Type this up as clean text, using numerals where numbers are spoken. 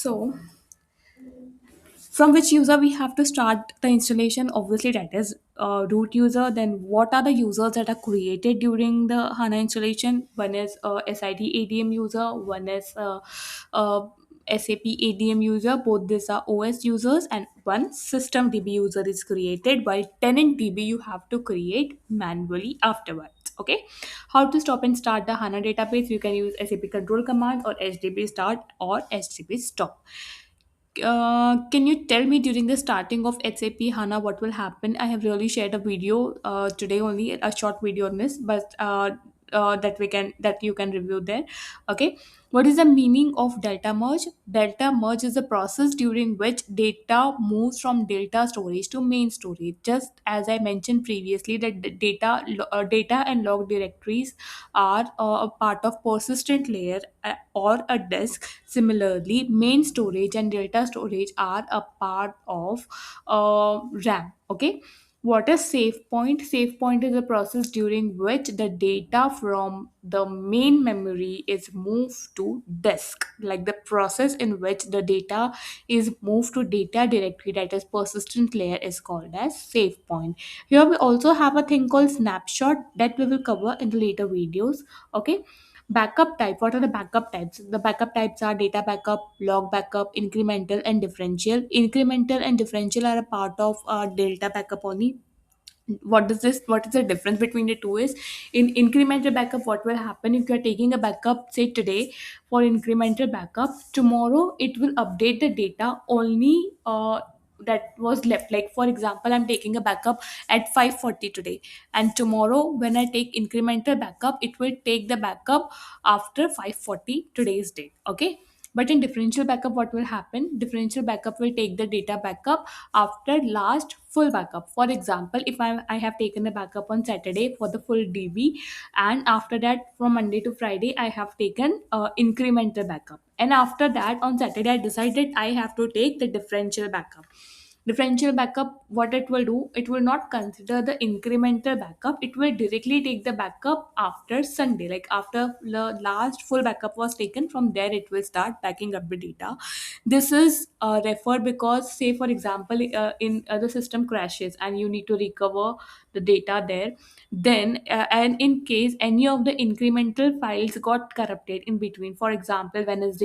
So, from which user we have to start the installation? Obviously, that is root user. Then, what are the users that are created during the HANA installation? One is SID ADM user, one is uh, SAP ADM user. Both these are OS users, and one system DB user is created, while tenant DB you have to create manually afterwards. Okay, how to stop and start the HANA database? You can use SAP control command or HDB start or HDB stop. Can you tell me during the starting of SAP HANA what will happen? I have really shared a video today only, a short video on this, but that you can review there. Okay, what is the meaning of delta merge? Delta merge is the process during which data moves from data storage to main storage. Just as I mentioned previously, that the data and log directories are a part of persistent layer or a disk. Similarly, main storage and data storage are a part of RAM. Okay. What is save point? Save point is a process during which the data from the main memory is moved to disk, like the process in which the data is moved to data directory, that is persistent layer, is called as save point. Here we also have a thing called snapshot that we will cover in the later videos. Okay. Backup type. What are the backup types? The backup types are data backup, log backup, incremental, and differential. Incremental and differential are a part of delta backup only. What is the difference between the two is, in incremental backup, what will happen if you are taking a backup, say today, for incremental backup, tomorrow it will update the data only that was left. Like for example, I'm taking a backup at 5:40 today, and tomorrow when I take incremental backup, it will take the backup after 5:40 today's date. Okay. But in differential backup, what will happen? Differential backup will take the data backup after last full backup. For example, if I have taken a backup on Saturday for the full DB, and after that from Monday to Friday I have taken incremental backup, and after that on Saturday I decided I have to take the differential backup. Differential backup, what it will do, it will not consider the incremental backup, it will directly take the backup after Sunday, like after the last full backup was taken, from there it will start backing up the data. This is referred because, say for example, in the system crashes and you need to recover the data there, then and in case any of the incremental files got corrupted in between, for example, Wednesday